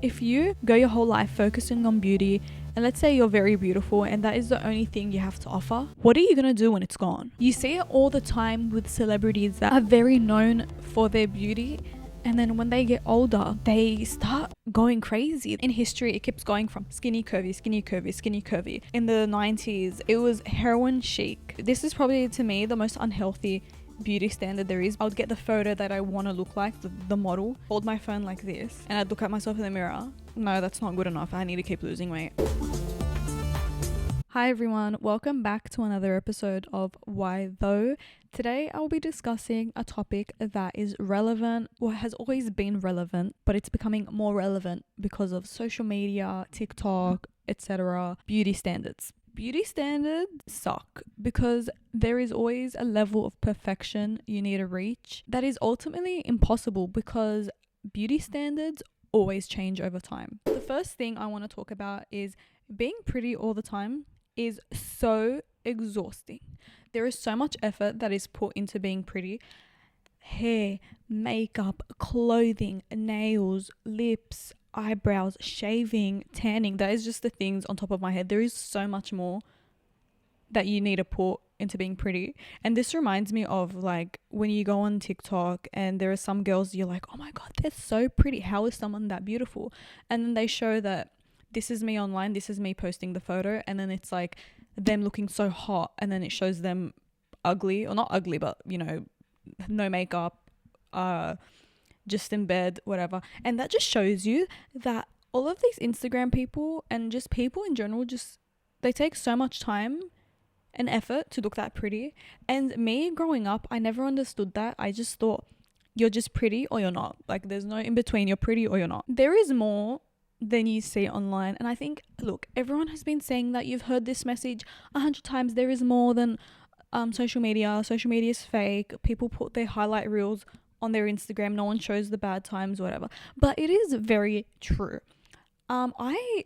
If you go your whole life focusing on beauty, and let's say you're very beautiful and that is the only thing you have to offer, what are you going to do when it's gone? You see it all the time with celebrities that are very known for their beauty, and then when they get older, they start going crazy. In history, it keeps going from skinny curvy, skinny curvy, skinny curvy. In the 90s, it was heroin chic. This is probably, to me, the most unhealthy beauty standard there is. I would get the photo that I want to look like, the model, hold my phone like this, and I'd look at myself in the mirror. No, that's not good enough. I need to keep losing weight. Hi everyone, welcome back to another episode of Why Though. Today I'll be discussing a topic that is relevant, or has always been relevant, but it's becoming more relevant because of social media, TikTok, etc. Beauty standards. Beauty standards suck because there is always a level of perfection you need to reach that is ultimately impossible because beauty standards always change over time. The first thing I want to talk about is being pretty all the time is so exhausting. There is so much effort that is put into being pretty. Hair, makeup, clothing, nails, lips, eyebrows, shaving, tanning. That is just the things on top of my head. There is so much more that you need to put into being pretty. And this reminds me of like when you go on TikTok and there are some girls you're like, oh my god, they're so pretty. How is someone that beautiful? And then they show that this is me online, this is me posting the photo, and then it's like them looking so hot, and then it shows them ugly, or not ugly, but you know, no makeup, just in bed, whatever. And that just shows you that all of these Instagram people and just people in general, just they take so much time and effort to look that pretty. And me growing up, I never understood that. I just thought you're just pretty or you're not. Like there's no in between, you're pretty or you're not. There is more than you see online. And I think, look, everyone has been saying that. You've heard this message 100 times. There is more than social media. Social media is fake. People put their highlight reels on their Instagram. No one shows the bad times, whatever. But it is very true. I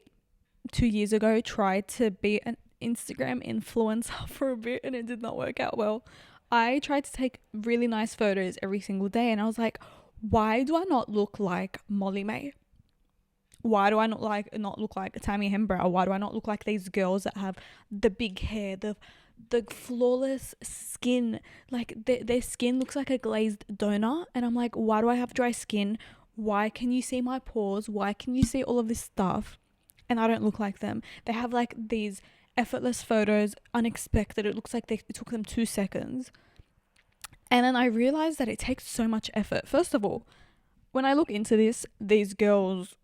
2 years ago tried to be an Instagram influencer for a bit and it did not work out well. I tried to take really nice photos every single day and I was like, why do I not look like Molly May? Why do I not look like Tammy Hembrow? Why do I not look like these girls that have the big hair, the flawless skin? Like their skin looks like a glazed donut. And I'm like, why do I have dry skin? Why can you see my pores? Why can you see all of this stuff? And I don't look like them. They have like these effortless photos, unexpected. It looks like it took them 2 seconds. And then I realized that it takes so much effort. First of all, when I look into this, these girls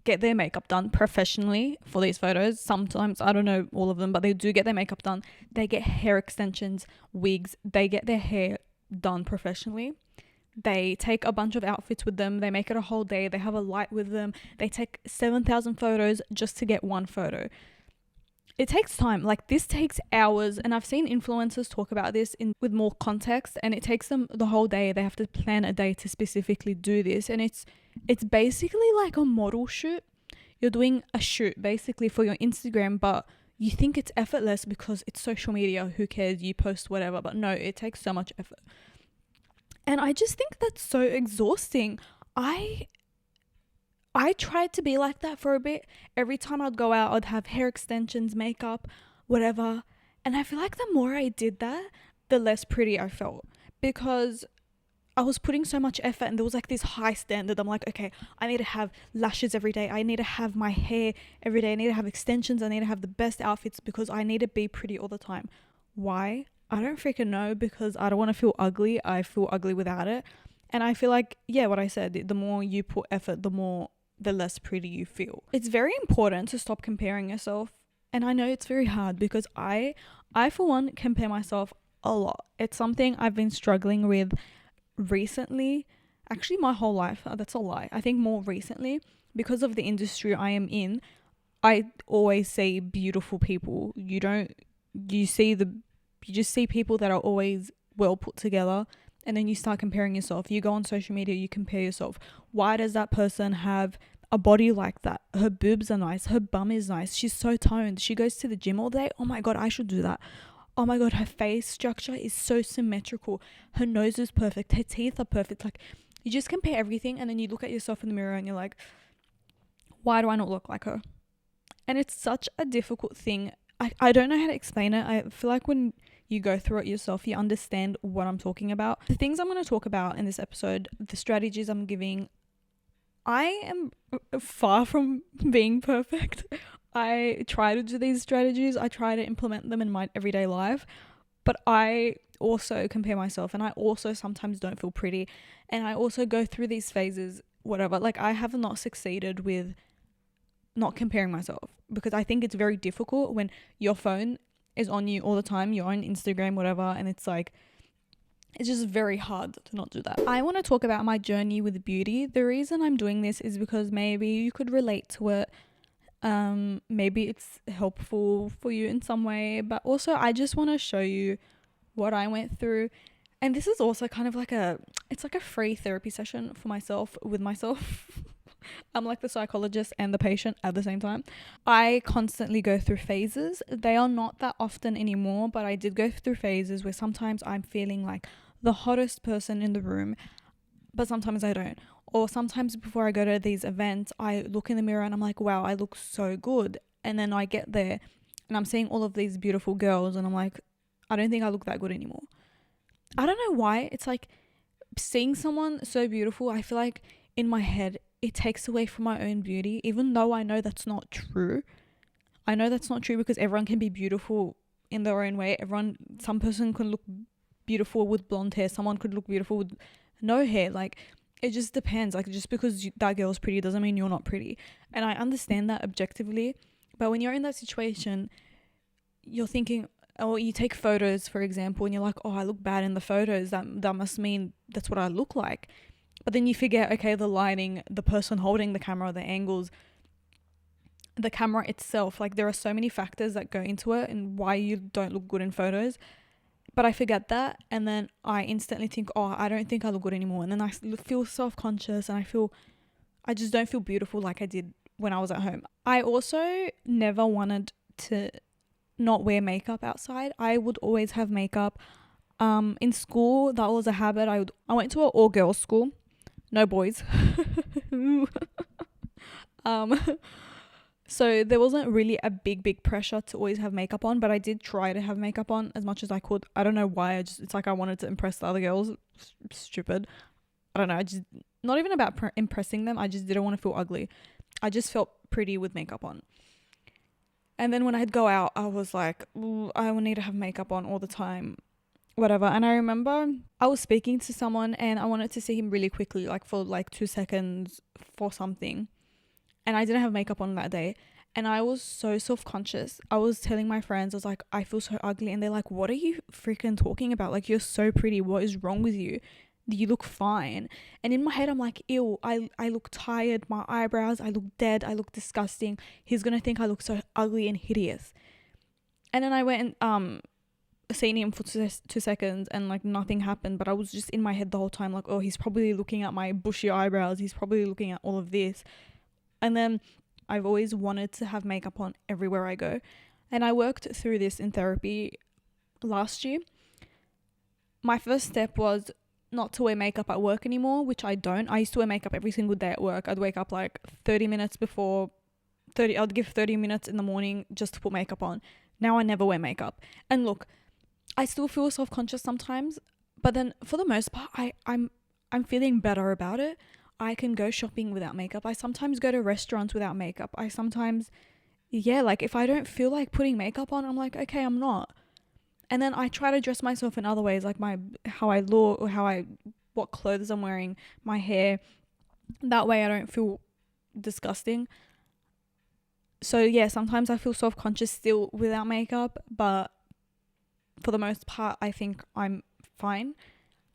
get their makeup done professionally for these photos. Sometimes, I don't know all of them, but they do get their makeup done. They get hair extensions, wigs. They get their hair done professionally. They take a bunch of outfits with them. They make it a whole day. They have a light with them. They take 7,000 photos just to get one photo. It takes time. Like this takes hours, and I've seen influencers talk about this with more context, and it takes them the whole day. They have to plan a day to specifically do this, and it's basically like a model shoot. You're doing a shoot basically for your Instagram, but you think it's effortless because it's social media. Who cares? You post whatever. But no, it takes so much effort. And I just think that's so exhausting. I tried to be like that for a bit. Every time I'd go out, I'd have hair extensions, makeup, whatever. And I feel like the more I did that, the less pretty I felt. Because I was putting so much effort and there was like this high standard. I'm like, okay, I need to have lashes every day. I need to have my hair every day. I need to have extensions. I need to have the best outfits because I need to be pretty all the time. Why? I don't freaking know, because I don't want to feel ugly. I feel ugly without it. And I feel like, yeah, what I said, the more you put effort, the less pretty you feel. It's very important to stop comparing yourself. And I know it's very hard because I for one compare myself a lot. It's something I've been struggling with recently, actually my whole life. That's a lie. I think more recently, because of the industry I am in, I always see beautiful people. You just see people that are always well put together, and then you start comparing yourself. You go on social media, you compare yourself. Why does that person have a body like that? Her boobs are nice, her bum is nice, she's so toned, she goes to the gym all day. Oh my god, I should do that. Oh my god, her face structure is so symmetrical, her nose is perfect, her teeth are perfect. Like, you just compare everything, and then you look at yourself in the mirror and you're like, why do I not look like her? And it's such a difficult thing. I don't know how to explain it. I feel like when you go through it yourself, you understand what I'm talking about. The things I'm going to talk about in this episode, the strategies I'm giving, I am far from being perfect. I try to do these strategies. I try to implement them in my everyday life. But I also compare myself, and I also sometimes don't feel pretty. And I also go through these phases, whatever. Like, I have not succeeded with not comparing myself, because I think it's very difficult when your phone is on you all the time, you're on Instagram, whatever, and it's like, it's just very hard to not do that. I want to talk about my journey with beauty. The reason I'm doing this is because maybe you could relate to it. Maybe it's helpful for you in some way, but also I just want to show you what I went through. And this is also kind of like it's like a free therapy session for myself, with myself. I'm like the psychologist and the patient at the same time. I constantly go through phases. They are not that often anymore, but I did go through phases where sometimes I'm feeling like the hottest person in the room, but sometimes I don't. Or sometimes before I go to these events, I look in the mirror and I'm like, wow, I look so good. And then I get there and I'm seeing all of these beautiful girls and I'm like, I don't think I look that good anymore. I don't know why. It's like seeing someone so beautiful, I feel like in my head, it takes away from my own beauty, even though I know that's not true. I know that's not true because everyone can be beautiful in their own way. Some person can look beautiful with blonde hair. Someone could look beautiful with no hair. Like, it just depends. Like, just because that girl's pretty doesn't mean you're not pretty. And I understand that objectively. But when you're in that situation, you're thinking, or you take photos, for example, and you're like, oh, I look bad in the photos. That must mean that's what I look like. But then you figure, okay, the lighting, the person holding the camera, the angles, the camera itself, like there are so many factors that go into it and why you don't look good in photos. But I forget that, and then I instantly think, oh, I don't think I look good anymore. And then I feel self-conscious and I just don't feel beautiful like I did when I was at home. I also never wanted to not wear makeup outside. I would always have makeup. In school, that was a habit. I went to an all-girls school. No boys. So there wasn't really a big pressure to always have makeup on, but I did try to have makeup on as much as I could. I don't know why. It's like I wanted to impress the other girls. Stupid. I don't know. I just, not even about impressing them. I just didn't want to feel ugly. I just felt pretty with makeup on. And then when I'd go out, I was like, I will need to have makeup on all the time. Whatever. And I remember I was speaking to someone and I wanted to see him really quickly, like for like 2 seconds for something. And I didn't have makeup on that day. And I was so self-conscious. I was telling my friends, I was like, I feel so ugly. And they're like, what are you freaking talking about? Like, you're so pretty. What is wrong with you? You look fine. And in my head, I'm like, ew, I look tired. My eyebrows, I look dead. I look disgusting. He's going to think I look so ugly and hideous. And then I went and seen him for 2 seconds and like nothing happened, but I was just in my head the whole time like, oh, he's probably looking at my bushy eyebrows, he's probably looking at all of this. And then I've always wanted to have makeup on everywhere I go, and I worked through this in therapy last year. My first step was not to wear makeup at work anymore, which I don't. I used to wear makeup every single day at work. I'd wake up like 30 minutes before I'd give 30 minutes in the morning just to put makeup on. Now I never wear makeup. And look, I still feel self-conscious sometimes, but then for the most part, I'm feeling better about it. I can go shopping without makeup. I sometimes go to restaurants without makeup. I sometimes, like if I don't feel like putting makeup on, I'm like, okay, I'm not. And then I try to dress myself in other ways, like how I look or what clothes I'm wearing, my hair. That way I don't feel disgusting. So yeah, sometimes I feel self-conscious still without makeup, but for the most part, I think I'm fine.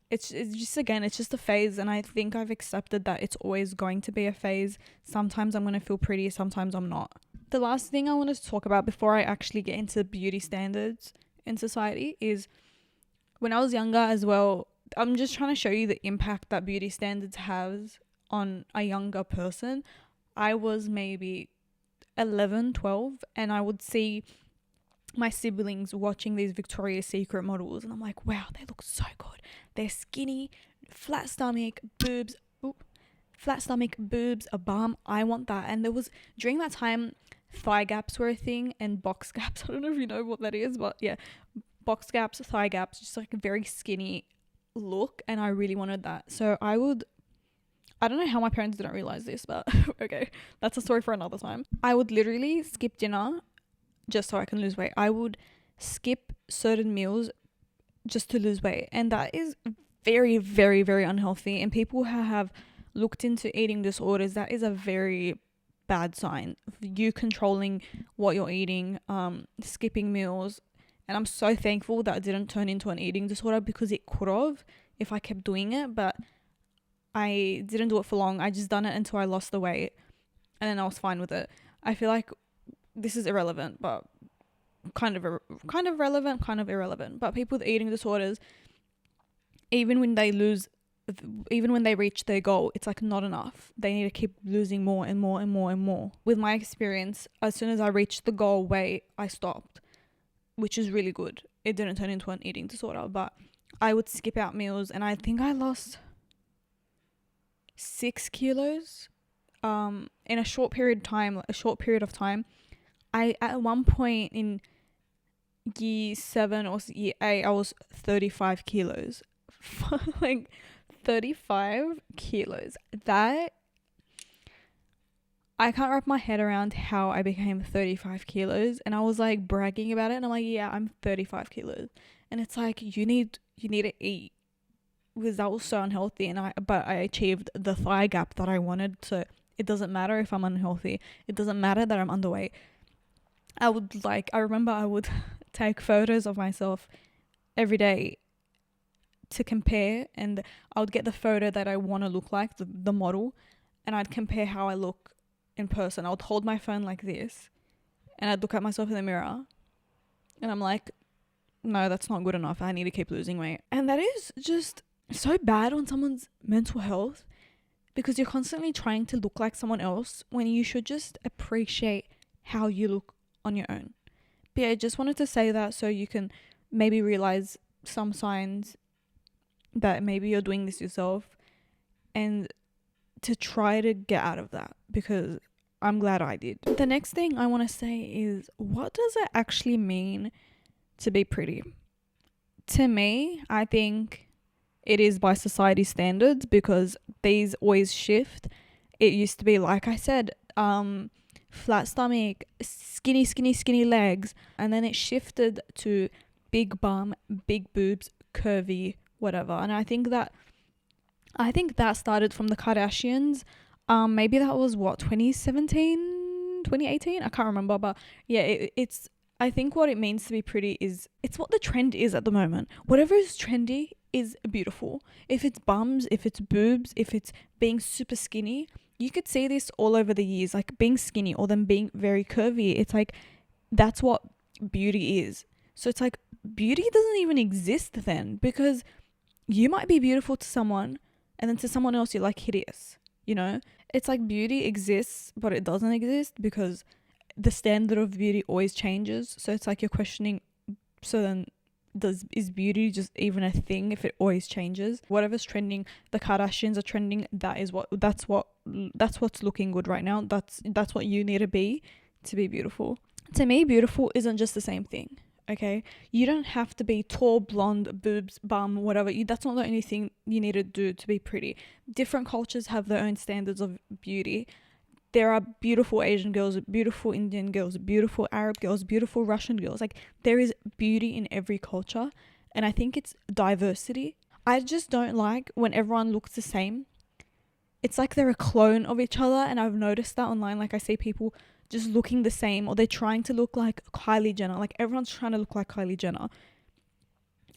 It's just a phase, and I think I've accepted that it's always going to be a phase. Sometimes I'm going to feel pretty, sometimes I'm not. The last thing I want to talk about before I actually get into beauty standards in society is when I was younger as well. I'm just trying to show you the impact that beauty standards has on a younger person. I was maybe 11, 12, and I would see my siblings watching these Victoria's Secret models, and I'm like, wow, they look so good. They're skinny, flat stomach, boobs, flat stomach, boobs, a bum. I want that. And there was, during that time, thigh gaps were a thing and box gaps. I don't know if you know what that is, but yeah, box gaps, thigh gaps, just like a very skinny look. And I really wanted that. So I don't know how my parents didn't realize this, but okay, that's a story for another time. I would literally skip dinner just so I can lose weight. I would skip certain meals just to lose weight. And that is very, very, very unhealthy. And people who have looked into eating disorders, that is a very bad sign. You controlling what you're eating, skipping meals. And I'm so thankful that it didn't turn into an eating disorder, because it could have if I kept doing it. But I didn't do it for long. I just done it until I lost the weight, and then I was fine with it. I feel like this is irrelevant, but kind of relevant, kind of irrelevant. But people with eating disorders, even when they reach their goal, it's like not enough. They need to keep losing more and more and more and more. With my experience, as soon as I reached the goal weight, I stopped, which is really good. It didn't turn into an eating disorder, but I would skip out meals, and I think I lost 6 kilos in a short period of time. I, at one point in year 7 or year 8, I was 35 kilos. Like 35 kilos. That, I can't wrap my head around how I became 35 kilos. And I was like bragging about it, and I'm like, yeah, I'm 35 kilos. And it's like, you need to eat, because that was so unhealthy. But I achieved the thigh gap that I wanted. So it doesn't matter if I'm unhealthy. It doesn't matter that I'm underweight. I remember I would take photos of myself every day to compare, and I would get the photo that I want to look like, the model, and I'd compare how I look in person. I would hold my phone like this, and I'd look at myself in the mirror, and I'm like, no, that's not good enough. I need to keep losing weight. And that is just so bad on someone's mental health, because you're constantly trying to look like someone else when you should just appreciate how you look on your own. But yeah, I just wanted to say that so you can maybe realize some signs that maybe you're doing this yourself, and to try to get out of that, because I'm glad I did. The next thing I want to say is, what does it actually mean to be pretty? To me, I think it is by society standards, because these always shift. It used to be, like I said, flat stomach, skinny legs, and then it shifted to big bum, big boobs, curvy, whatever. And I think that started from the Kardashians. Maybe that was 2017, 2018, I can't remember, but yeah, it's I think what it means to be pretty is, it's what the trend is at the moment. Whatever is trendy is beautiful. If it's bums, if it's boobs, if it's being super skinny, you could see this all over the years, like being skinny or them being very curvy. It's like, that's what beauty is. So it's like, beauty doesn't even exist then, because you might be beautiful to someone, and then to someone else you're like hideous, you know? It's like beauty exists, but it doesn't exist, because the standard of beauty always changes. So it's like you're questioning, so then is beauty just even a thing if it always changes? Whatever's trending, the Kardashians are trending, that's what's looking good right now. That's what you need to be beautiful. To me, beautiful isn't just the same thing. Okay, you don't have to be tall, blonde, boobs, bum, whatever. That's not the only thing you need to do to be pretty. Different cultures have their own standards of beauty. There are beautiful Asian girls, beautiful Indian girls, beautiful Arab girls, beautiful Russian girls. Like, there is beauty in every culture, and I think it's diversity. I just don't like when everyone looks the same. It's like they're a clone of each other, and I've noticed that online. Like, I see people just looking the same, or they're trying to look like Kylie Jenner. Like, everyone's trying to look like Kylie Jenner.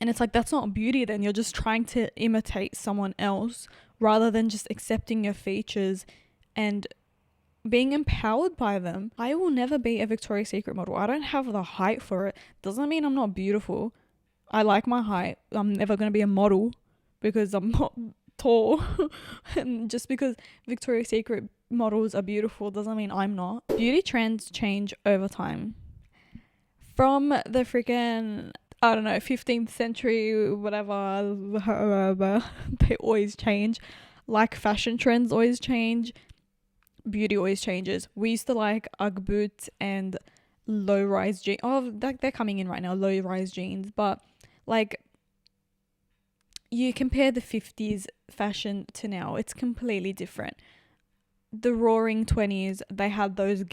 And it's like, that's not beauty then. You're just trying to imitate someone else rather than just accepting your features and being empowered by them. I will never be a Victoria's Secret model. I don't have the height for it. Doesn't mean I'm not beautiful. I like my height. I'm never going to be a model because I'm not tall. And just because Victoria's Secret models are beautiful doesn't mean I'm not. Beauty trends change over time. From the freaking, I don't know, 15th century, whatever, they always change. like fashion trends always change, beauty always changes. We used to like Ugg boots and low-rise jeans. Oh, they're coming in right now, low-rise jeans. But like, you compare the 50s fashion to now, it's completely different. The roaring 20s, they had those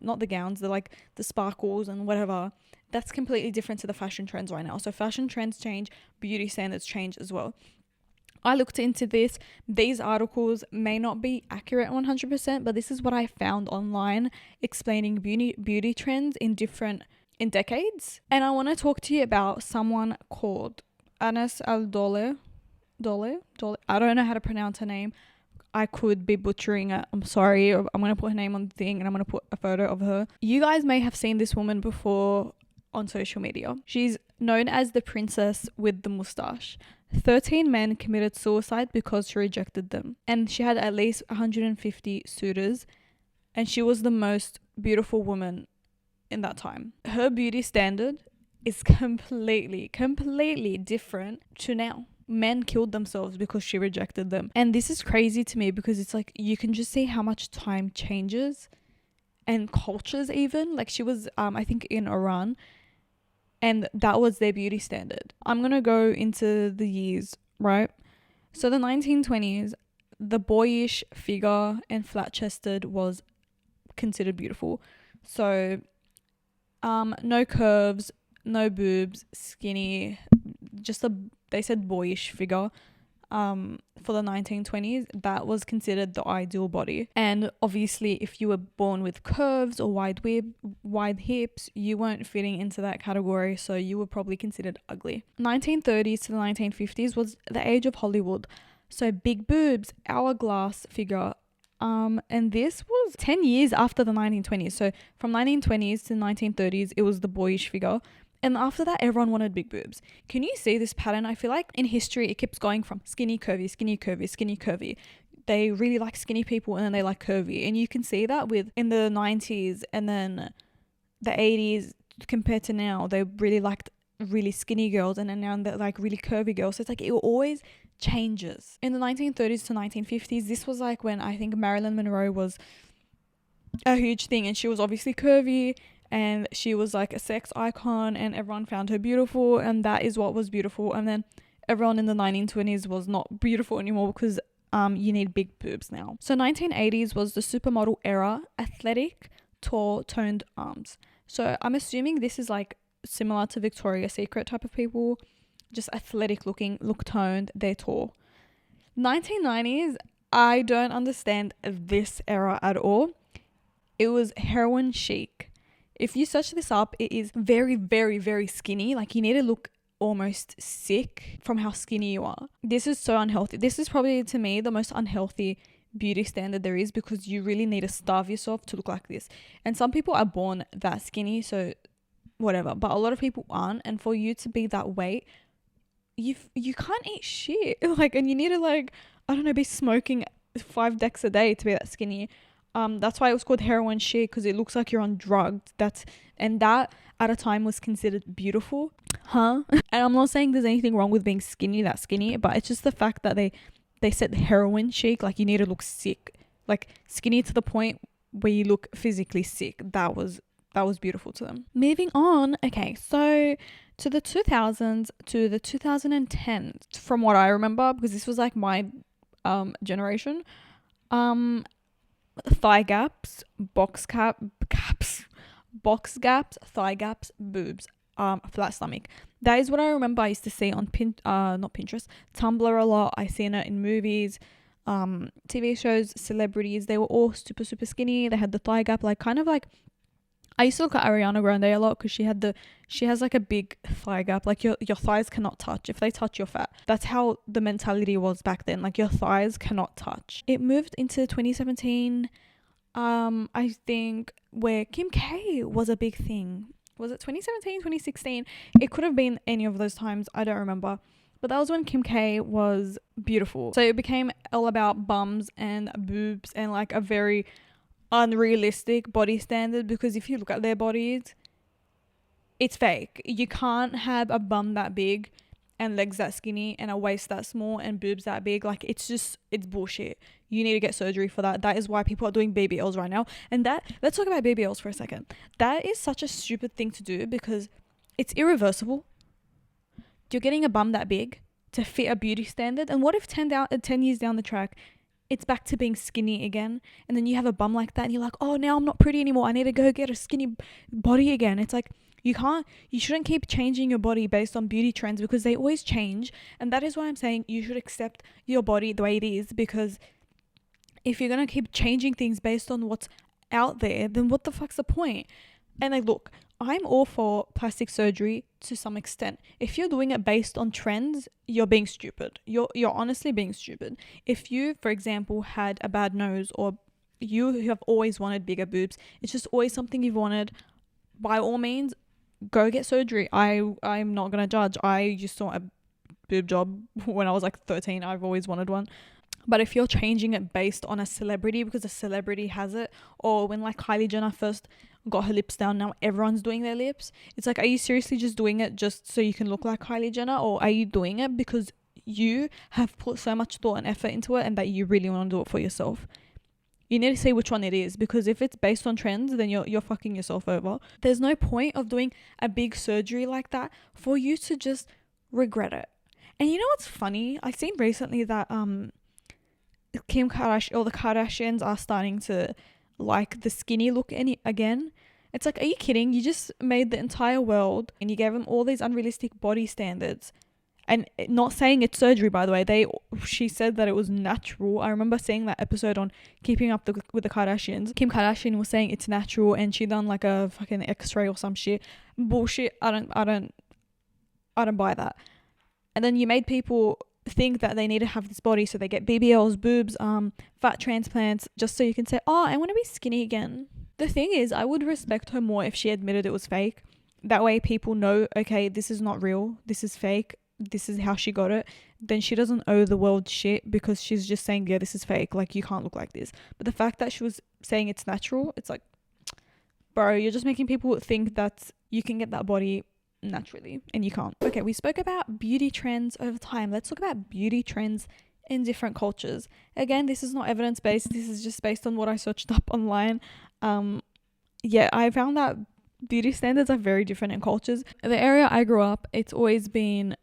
not the gowns, they're like the sparkles and whatever. That's completely different to the fashion trends right now. So fashion trends change, beauty standards change as well. I looked into this. These articles may not be accurate 100%, but this is what I found online explaining beauty trends in decades. And I want to talk to you about someone called Anas Al-Dole. Dole? I don't know how to pronounce her name. I could be butchering it. I'm sorry. I'm going to put her name on the thing and I'm going to put a photo of her. You guys may have seen this woman before on social media. She's known as the princess with the mustache. 13 men committed suicide because she rejected them. And she had at least 150 suitors. And she was the most beautiful woman in that time. Her beauty standard is completely different to now. Men killed themselves because she rejected them. And this is crazy to me because it's like you can just see how much time changes and cultures even. Like she was, I think in Iran, and that was their beauty standard. I'm going to go into the years, right? So the 1920s, the boyish figure and flat-chested was considered beautiful. So no curves, no boobs, skinny, they said boyish figure. For the 1920s, that was considered the ideal body. And obviously, if you were born with curves or wide hips, you weren't fitting into that category, so you were probably considered ugly. 1930s to the 1950s was the age of Hollywood. So big boobs, hourglass figure. And this was 10 years after the 1920s. So from 1920s to 1930s, it was the boyish figure. And after that, everyone wanted big boobs. Can you see this pattern? I feel like in history, it keeps going from skinny, curvy, skinny, curvy, skinny, curvy. They really like skinny people and then they like curvy. And you can see that in the 90s and then the 80s compared to now. They really liked really skinny girls and then now they're like really curvy girls. So it's like it always changes. In the 1930s to 1950s, this was like when I think Marilyn Monroe was a huge thing and she was obviously curvy. And she was like a sex icon and everyone found her beautiful and that is what was beautiful. And then everyone in the 1920s was not beautiful anymore because you need big boobs now. So 1980s was the supermodel era, athletic, tall, toned arms. So I'm assuming this is like similar to Victoria's Secret type of people, just athletic looking, look toned, they're tall. 1990s, I don't understand this era at all. It was heroin chic. If you search this up, it is very, very, very skinny. Like you need to look almost sick from how skinny you are. This is so unhealthy. This is probably to me the most unhealthy beauty standard there is because you really need to starve yourself to look like this. And some people are born that skinny, so whatever. But a lot of people aren't. And for you to be that weight, you can't eat shit. Like, and you need to like, I don't know, be smoking 5 decks a day to be that skinny. That's why it was called heroin chic because it looks like you're on drugs. That at a time was considered beautiful, And I'm not saying there's anything wrong with being that skinny, but it's just the fact that they said heroin chic, like you need to look sick, like skinny to the point where you look physically sick. That was beautiful to them. Moving on, okay, so to the 2000s to the 2010s, from what I remember, because this was like my generation, thigh gaps, box gaps, thigh gaps, boobs, flat stomach. That is what I remember I used to see on not Pinterest, Tumblr a lot. I seen it in movies, TV shows, celebrities. They were all super, super skinny. They had the thigh gap, like kind of like, I used to look at Ariana Grande a lot because she has like a big thigh gap. Like your thighs cannot touch. If they touch, you're fat. That's how the mentality was back then. Like your thighs cannot touch. It moved into 2017, I think, where Kim K was a big thing. Was it 2017, 2016? It could have been any of those times. I don't remember. But that was when Kim K was beautiful. So it became all about bums and boobs and like a very unrealistic body standard, because if you look at their bodies, it's fake. You can't have a bum that big and legs that skinny and a waist that small and boobs that big. Like, it's bullshit. You need to get surgery for that. That is why people are doing BBLs right now. And let's talk about BBLs for a second. That is such a stupid thing to do because it's irreversible. You're getting a bum that big to fit a beauty standard. And what if 10 years down the track, it's back to being skinny again, and then you have a bum like that and you're like, oh, now I'm not pretty anymore, I need to go get a skinny body again. It's like, you shouldn't keep changing your body based on beauty trends because they always change. And that is why I'm saying you should accept your body the way it is, because if you're going to keep changing things based on what's out there, then what the fuck's the point? And like, look, I'm all for plastic surgery to some extent. If you're doing it based on trends, you're being stupid. You're honestly being stupid. If you, for example, had a bad nose, or you have always wanted bigger boobs, it's just always something you've wanted, by all means, go get surgery. I'm not going to judge. I used to want a boob job when I was like 13. I've always wanted one. But if you're changing it based on a celebrity because a celebrity has it, or when like Kylie Jenner first got her lips down, now everyone's doing their lips. It's like, are you seriously just doing it just so you can look like Kylie Jenner, or are you doing it because you have put so much thought and effort into it and that you really want to do it for yourself? You need to see which one it is, because if it's based on trends, then you're fucking yourself over. There's no point of doing a big surgery like that for you to just regret it. And you know what's funny? I've seen recently that Kim Kardashian, or the Kardashians, are starting to like the skinny look again. It's like, are you kidding? You just made the entire world and you gave them all these unrealistic body standards. And not saying it's surgery, by the way. She said that it was natural. I remember seeing that episode on Keeping Up with the Kardashians. Kim Kardashian was saying it's natural, and she done like a fucking X-ray or some shit. Bullshit. I don't buy that. And then you made people think that they need to have this body, so they get BBLs, boobs, fat transplants, just so you can say, oh, I want to be skinny again. The thing is, I would respect her more if she admitted it was fake. That way people know, okay, this is not real, this is fake, this is how she got it. Then she doesn't owe the world shit because she's just saying, yeah, this is fake, like, you can't look like this. But the fact that she was saying it's natural, it's like, bro, you're just making people think that you can get that body naturally, and you can't. Okay, we spoke about beauty trends over time. Let's talk about beauty trends in different cultures. Again, this is not evidence-based. This is just based on what I searched up online. I found that beauty standards are very different in cultures. The area I grew up, it's always been,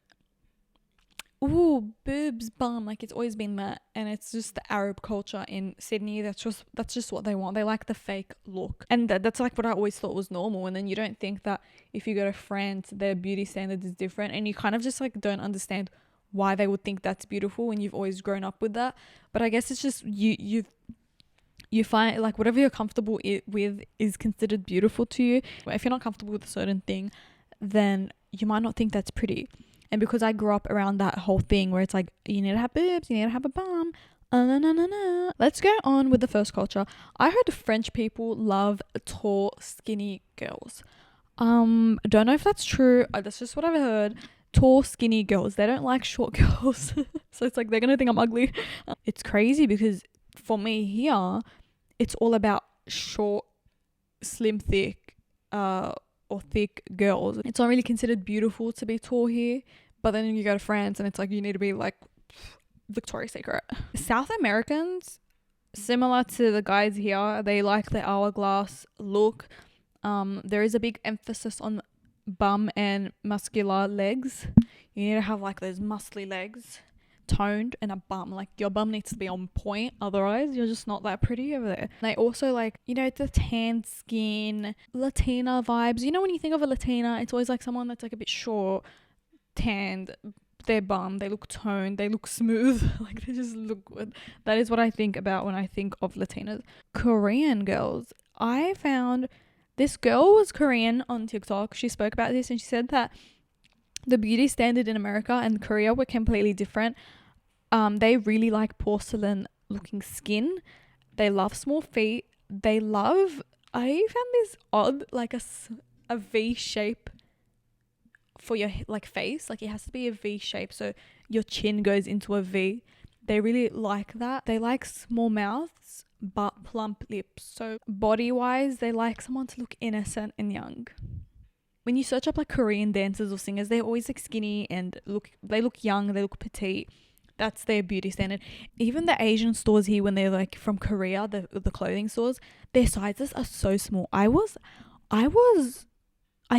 ooh, boobs, bum, like it's always been that. And it's just the Arab culture in Sydney. That's just what they want. They like the fake look, and that's like what I always thought was normal. And then you don't think that if you go to France, their beauty standards is different, and you kind of just like don't understand why they would think that's beautiful when you've always grown up with that. But I guess it's just you find like whatever you're comfortable with is considered beautiful to you. If you're not comfortable with a certain thing, then you might not think that's pretty. And because I grew up around that whole thing where it's like, you need to have boobs, you need to have a bum. Let's go on with the first culture. I heard French people love tall, skinny girls. I don't know if that's true. That's just what I've heard. Tall, skinny girls. They don't like short girls. So it's like, they're going to think I'm ugly. It's crazy because for me here, it's all about short, slim, thick, or thick girls. It's not really considered beautiful to be tall here, but then you go to France and it's like you need to be like Victoria's Secret. South Americans, similar to the guys here, they like the hourglass look. There is a big emphasis on bum and muscular legs. You need to have like those muscly legs, toned, and a bum. Like your bum needs to be on point, otherwise you're just not that pretty over there. They also like, you know, the tan skin, Latina vibes. You know, when you think of a Latina, it's always like someone that's like a bit short, tanned, their bum, they look toned, they look smooth, like they just look good. That is what I think about when I think of Latinas. Korean girls, I found this girl was Korean on TikTok. She spoke about this and she said that the beauty standard in America and Korea were completely different. They really like porcelain looking skin. They love small feet. I found this odd, like a V shape for your like face. Like it has to be a V shape, so your chin goes into a V. They really like that. They like small mouths but plump lips. So body wise, they like someone to look innocent and young. when you search up like Korean dancers or singers, they're always like skinny and they look young, they look petite. That's their beauty standard. Even the Asian stores here, when they're like from Korea, the clothing stores, their sizes are so small. I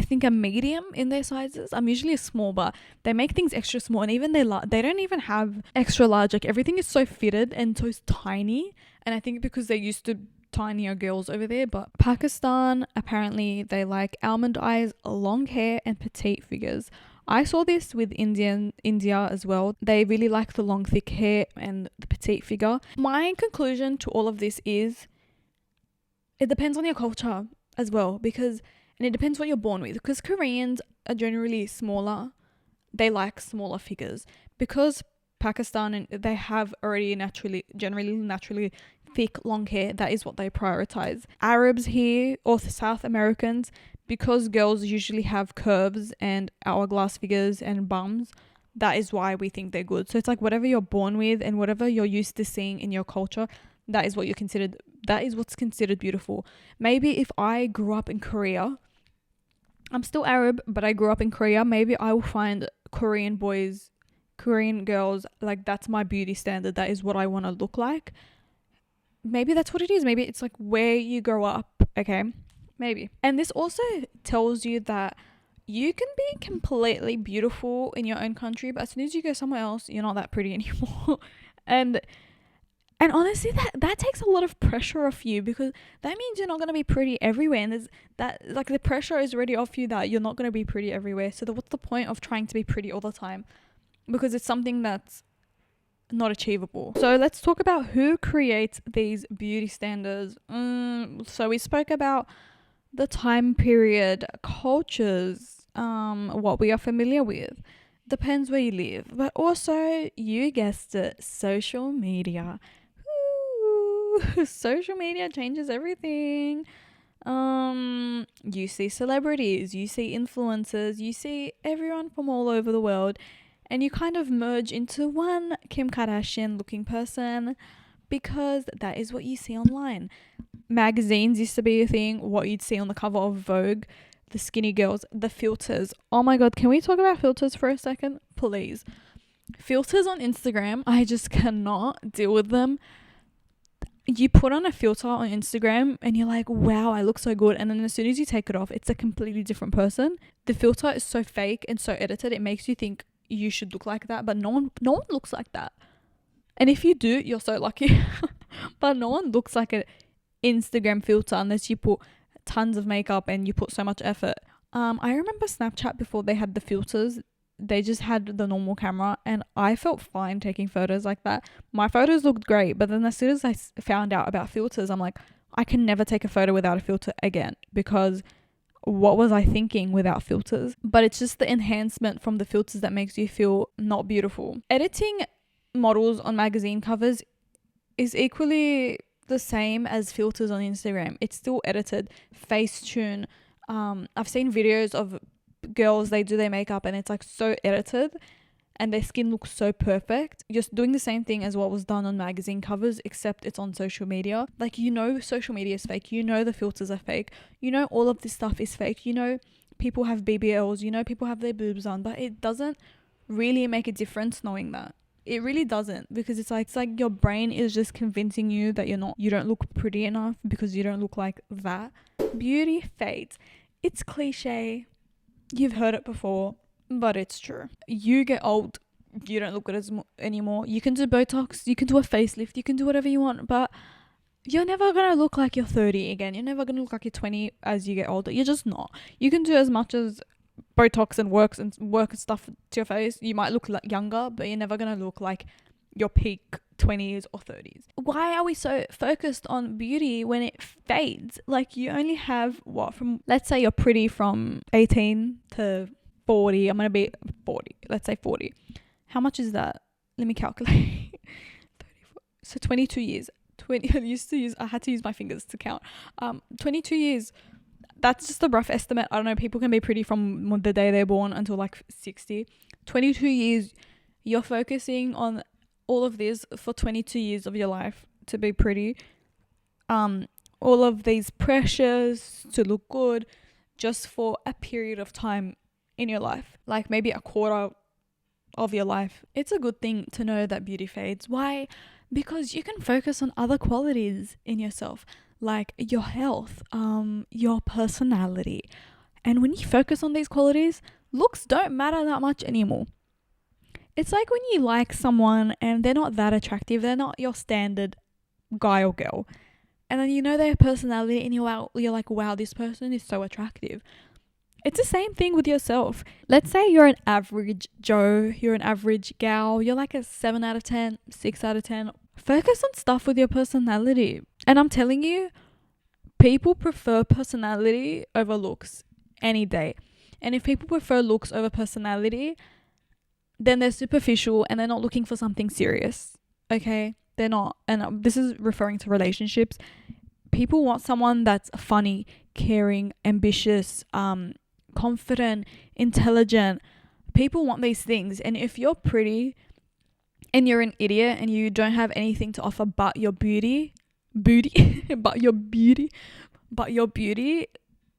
think a medium in their sizes. I'm usually a small, but they make things extra small, and even they don't even have extra large. Like everything is so fitted and so tiny, and I think because they're used to tinier girls over there. But Pakistan, apparently they like almond eyes, long hair, and petite figures. I saw this with India as well. They really like the long thick hair and the petite figure. My conclusion to all of this is it depends on your culture as well, and it depends what you're born with, because Koreans are generally smaller. They like smaller figures because Pakistan, and they have already naturally thick long hair. That is what they prioritize. Arabs here, or South Americans, because girls usually have curves and hourglass figures and bums, that is why we think they're good. So it's like whatever you're born with and whatever you're used to seeing in your culture, that is what's considered beautiful. Maybe if I grew up in Korea, I'm still Arab, but I grew up in Korea, maybe I will find Korean boys, Korean girls, like that's my beauty standard. That is what I want to look like. Maybe that's what it is. Maybe it's like where you grow up, okay? Maybe. And this also tells you that you can be completely beautiful in your own country, but as soon as you go somewhere else, you're not that pretty anymore. and honestly, that takes a lot of pressure off you, because that means you're not going to be pretty everywhere. And there's that, like, the pressure is already off you that you're not going to be pretty everywhere. So what's the point of trying to be pretty all the time? Because it's something that's not achievable. So let's talk about who creates these beauty standards. So we spoke about the time period, cultures, what we are familiar with. Depends where you live. But also, you guessed it, social media. Ooh, social media changes everything. You see celebrities, you see influencers, you see everyone from all over the world, and you kind of merge into one Kim Kardashian looking person, because that is what you see online. Magazines used to be a thing, what you'd see on the cover of Vogue, the skinny girls, the filters. Oh my god, can we talk about filters for a second? Please. Filters on Instagram, I just cannot deal with them. You put on a filter on Instagram and you're like, wow, I look so good. And then as soon as you take it off, it's a completely different person. The filter is so fake and so edited, it makes you think you should look like that, but no one looks like that. And if you do, you're so lucky. But no one looks like an Instagram filter unless you put tons of makeup and you put so much effort. I remember Snapchat before they had the filters. They just had the normal camera, and I felt fine taking photos like that. My photos looked great, but then as soon as I found out about filters, I'm like, I can never take a photo without a filter again, because what was I thinking without filters? But it's just the enhancement from the filters that makes you feel not beautiful. Editing models on magazine covers is equally the same as filters on Instagram. It's still edited, Facetune. I've seen videos of girls, they do their makeup and it's like so edited and their skin looks so perfect. Just doing the same thing as what was done on magazine covers, except it's on social media. Like, social media is fake. The filters are fake. All of this stuff is fake. People have BBLs, people have their boobs on, but it doesn't really make a difference knowing that. It really doesn't, because it's like your brain is just convincing you that you don't look pretty enough because you don't look like that. Beauty fades. It's cliche. You've heard it before, but it's true. You get old, you don't look good anymore. You can do Botox, you can do a facelift, you can do whatever you want, but you're never going to look like you're 30 again. You're never going to look like you're 20 as you get older. You're just not. You can do as much as Botox and work and stuff to your face. You might look like younger, but you're never going to look like your peak 20s or 30s. Why are we so focused on beauty when it fades? Like, you only have let's say you're pretty from 18 to 40. I'm going to be 40. Let's say 40. How much is that? Let me calculate. 34. So 22 years. I had to use my fingers to count. 22 years. That's just a rough estimate. I don't know. People can be pretty from the day they're born until like 60. 22 years. You're focusing on all of this for 22 years of your life to be pretty. All of these pressures to look good, just for a period of time in your life, like maybe a quarter of your life. It's a good thing to know that beauty fades. Why? Because you can focus on other qualities in yourself, like your health, your personality. And when you focus on these qualities, looks don't matter that much anymore. It's like when you like someone and they're not that attractive, they're not your standard guy or girl. And then you know their personality and you're like, wow, this person is so attractive. It's the same thing with yourself. Let's say you're an average Joe, you're an average gal, you're like a 7 out of 10, 6 out of 10. Focus on stuff with your personality. And I'm telling you, people prefer personality over looks any day. And if people prefer looks over personality, then they're superficial and they're not looking for something serious. Okay? They're not. And this is referring to relationships. People want someone that's funny, caring, ambitious, confident, intelligent. People want these things. And if you're pretty and you're an idiot and you don't have anything to offer but your beauty, but your beauty,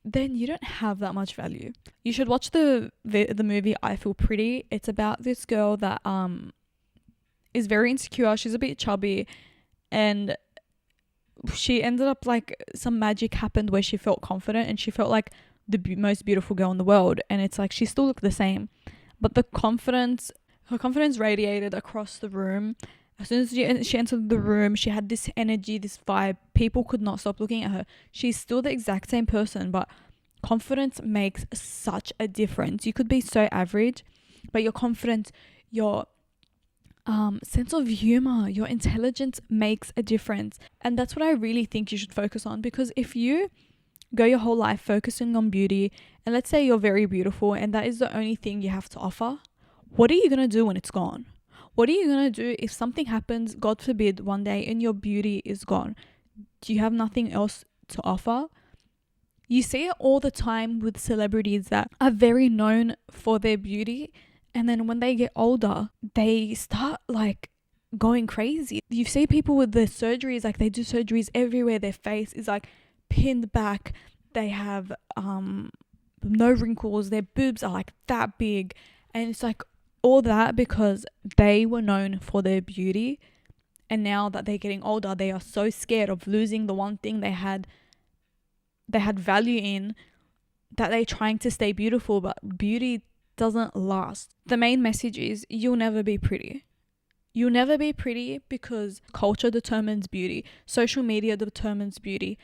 then you don't have that much value. You should watch the movie I Feel Pretty. It's about this girl that is very insecure. She's a bit chubby, and she ended up like some magic happened where she felt confident and she felt like the most beautiful girl in the world. And it's like she still looked the same, but her confidence radiated across the room. As soon as she entered the room, she had this energy, this vibe. People could not stop looking at her. She's still the exact same person, but confidence makes such a difference. You could be so average, but your confidence, your sense of humor, your intelligence makes a difference. And that's what I really think you should focus on, because if you go your whole life focusing on beauty, and let's say you're very beautiful and that is the only thing you have to offer, what are you going to do when it's gone? What are you going to do if something happens, God forbid, one day and your beauty is gone? Do you have nothing else to offer? You see it all the time with celebrities that are very known for their beauty, and then when they get older, they start like going crazy. You see people with their surgeries, like they do surgeries everywhere. Their face is like pinned back. They have no wrinkles. Their boobs are like that big. And it's like all that because they were known for their beauty. And now that they're getting older, they are so scared of losing the one thing they had value in, that they're trying to stay beautiful, but beauty doesn't last. The main message is you'll never be pretty. You'll never be pretty because culture determines beauty. Social media determines beauty.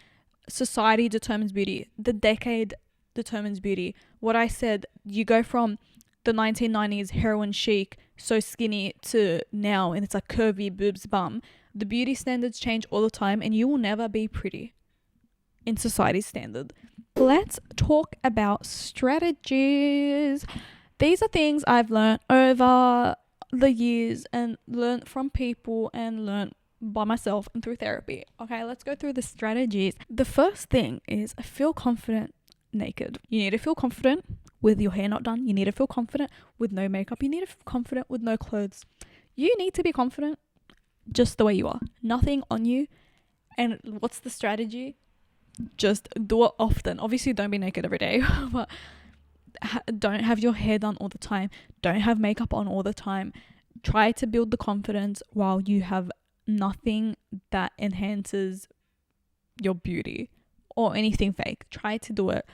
Society determines beauty. The decade determines beauty. What I said, you go from the 1990s heroin chic, so skinny, to now, and it's like curvy, boobs, bum. The beauty standards change all the time, and you will never be pretty in society's standard. Let's talk about strategies. These are things I've learned over the years and learned from people and learned by myself and through therapy. Okay, let's go through the strategies. The first thing is feel confident naked. You need to feel confident with your hair not done. You need to feel confident with no makeup. You need to feel confident with no clothes. You need to be confident just the way you are. Nothing on you. And what's the strategy? Just do it often. Obviously, don't be naked every day, but don't have your hair done all the time. Don't have makeup on all the time. Try to build the confidence while you have nothing that enhances your beauty or anything fake. Try to do it.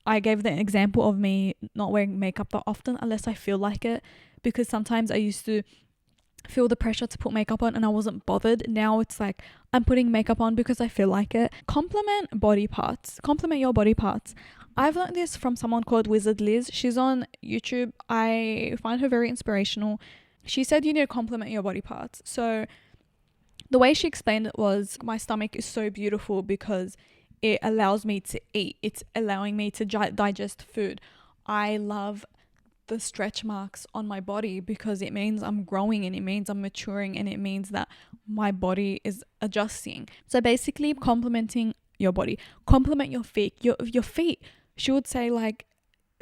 I gave the example of me not wearing makeup that often unless I feel like it, because sometimes I used to feel the pressure to put makeup on and I wasn't bothered. Now it's like I'm putting makeup on because I feel like it. Compliment body parts. Compliment your body parts. I've learned this from someone called Wizard Liz. She's on YouTube. I find her very inspirational. She said you need to compliment your body parts. So the way she explained it was, my stomach is so beautiful because it allows me to eat. It's allowing me to digest food. I love the stretch marks on my body because it means I'm growing and it means I'm maturing and it means that my body is adjusting. So basically complimenting your body. Compliment your feet. Your feet. She would say like,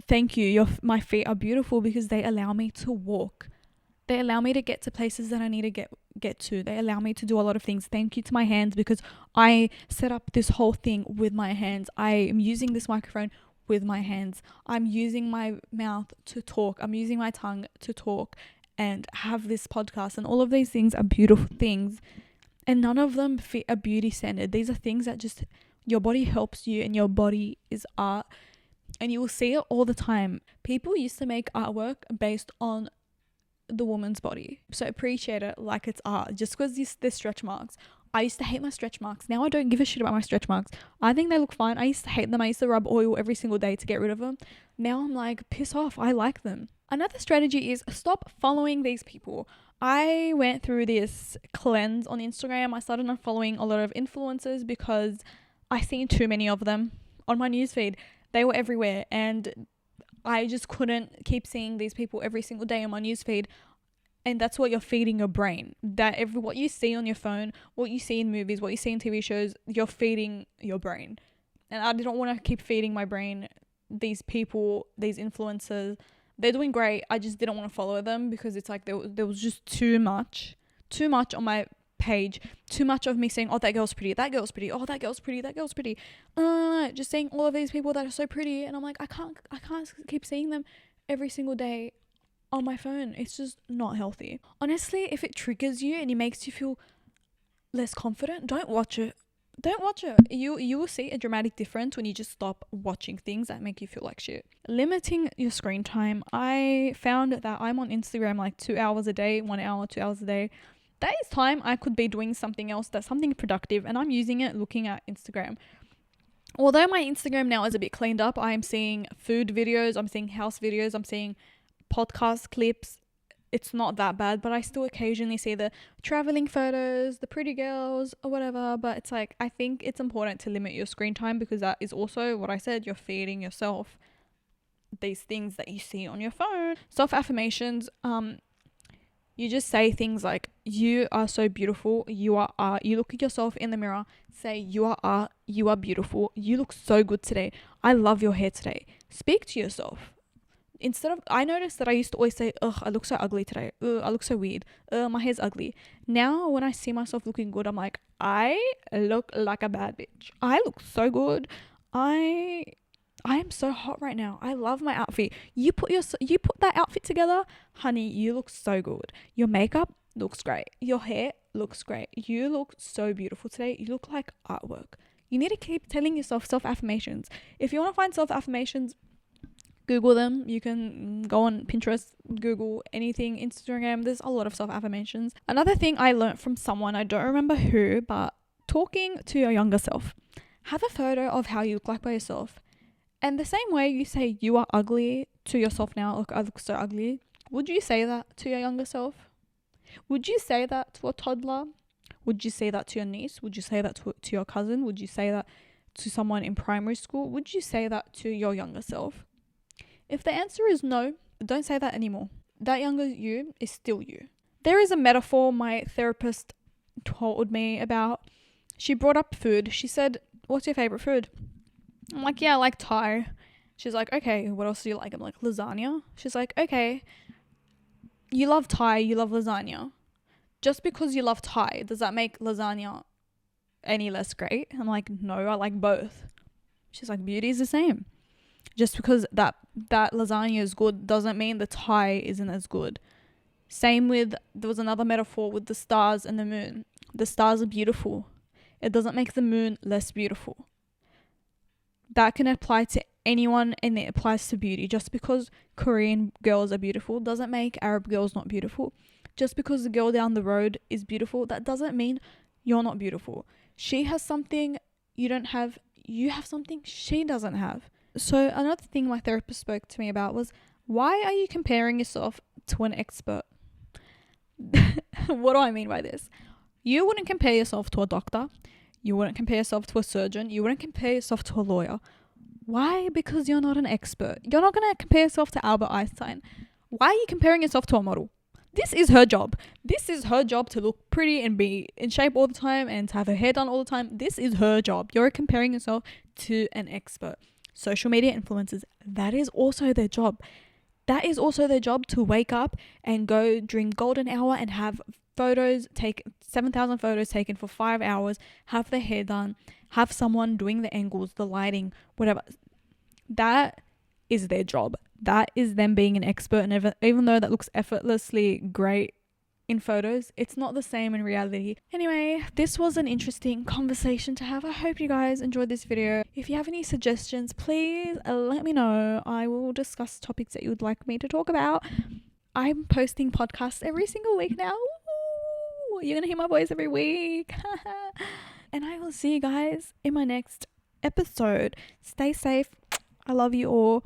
thank you. My feet are beautiful because they allow me to walk. They allow me to get to places that I need to get to. They allow me to do a lot of things. Thank you to my hands because I set up this whole thing with my hands. I am using this microphone with my hands. I'm using my mouth to talk. I'm using my tongue to talk and have this podcast. And all of these things are beautiful things. And none of them fit a beauty standard. These are things that just, your body helps you, and your body is art. And you will see it all the time. People used to make artwork based on the woman's body. So appreciate it like it's art. Just because there's stretch marks. I used to hate my stretch marks. Now I don't give a shit about my stretch marks. I think they look fine. I used to hate them. I used to rub oil every single day to get rid of them. Now I'm like, piss off. I like them. Another strategy is stop following these people. I went through this cleanse on Instagram. I started unfollowing a lot of influencers because I seen too many of them on my newsfeed. They were everywhere, and I just couldn't keep seeing these people every single day on my newsfeed. And that's what you're feeding your brain. What you see on your phone, what you see in movies, what you see in TV shows, you're feeding your brain. And I didn't want to keep feeding my brain these people, these influencers. They're doing great. I just didn't want to follow them because it's like there was just too much on my page. Too much of me saying, oh, that girl's pretty, that girl's pretty, oh, that girl's pretty, that girl's pretty. Just saying all of these people that are so pretty. And I'm like, I can't keep seeing them every single day on my phone. It's just not healthy. Honestly, if it triggers you and it makes you feel less confident, don't watch it. You will see a dramatic difference when you just stop watching things that make you feel like shit. Limiting your screen time. I found that I'm on Instagram like 2 hours a day, 1 hour, 2 hours a day. That is time I could be doing something else, that's something productive, and I'm using it looking at Instagram. Although my Instagram now is a bit cleaned up, I'm seeing food videos, I'm seeing house videos, I'm seeing podcast clips. It's not that bad, but I still occasionally see the traveling photos, the pretty girls or whatever. But it's like, I think it's important to limit your screen time, because that is also what I said, you're feeding yourself these things that you see on your phone. Self-affirmations, you just say things like, you are so beautiful, you are art. You look at yourself in the mirror, say, you are art, you are beautiful, you look so good today, I love your hair today. Speak to yourself. I noticed that I used to always say, ugh, I look so ugly today. Ugh, I look so weird. My hair's ugly. Now, when I see myself looking good, I'm like, I look like a bad bitch. I look so good. I am so hot right now. I love my outfit. You put that outfit together, honey, you look so good. Your makeup looks great. Your hair looks great. You look so beautiful today. You look like artwork. You need to keep telling yourself self-affirmations. If you want to find self-affirmations, Google them. You can go on Pinterest, Google, anything, Instagram. There's a lot of self-affirmations. Another thing I learned from someone, I don't remember who, but talking to your younger self. Have a photo of how you look like by yourself. And the same way you say you are ugly to yourself now, look, I look so ugly. Would you say that to your younger self? Would you say that to a toddler? Would you say that to your niece? Would you say that to your cousin? Would you say that to someone in primary school? Would you say that to your younger self? If the answer is no, don't say that anymore. That younger you is still you. There is a metaphor my therapist told me about. She brought up food. She said, what's your favorite food? I'm like, yeah, I like Thai. She's like, okay, what else do you like? I'm like, lasagna. She's like, okay, you love Thai, you love lasagna. Just because you love Thai, does that make lasagna any less great? I'm like, no, I like both. She's like, beauty is the same. Just because that lasagna is good doesn't mean the Thai isn't as good. Same with, there was another metaphor with the stars and the moon. The stars are beautiful. It doesn't make the moon less beautiful. That can apply to anyone, and it applies to beauty. Just because Korean girls are beautiful doesn't make Arab girls not beautiful. Just because the girl down the road is beautiful, that doesn't mean you're not beautiful. She has something you don't have. You have something she doesn't have. So another thing my therapist spoke to me about was, why are you comparing yourself to an expert? What do I mean by this? You wouldn't compare yourself to a doctor. You wouldn't compare yourself to a surgeon. You wouldn't compare yourself to a lawyer. Why? Because you're not an expert. You're not going to compare yourself to Albert Einstein. Why are you comparing yourself to a model? This is her job. This is her job to look pretty and be in shape all the time and to have her hair done all the time. This is her job. You're comparing yourself to an expert. Social media influencers, that is also their job. That is also their job, to wake up and go during golden hour and have 7,000 photos taken for 5 hours, have their hair done, have someone doing the angles, the lighting, whatever. that is their job. That is them being an expert. And even though that looks effortlessly great in photos, it's not the same in reality. Anyway, this was an interesting conversation to have. I hope you guys enjoyed this video. If you have any suggestions, please let me know. I will discuss topics that you would like me to talk about. I'm posting podcasts every single week now. Ooh, you're gonna hear my voice every week. And I will see you guys in my next episode. Stay safe. I love you all.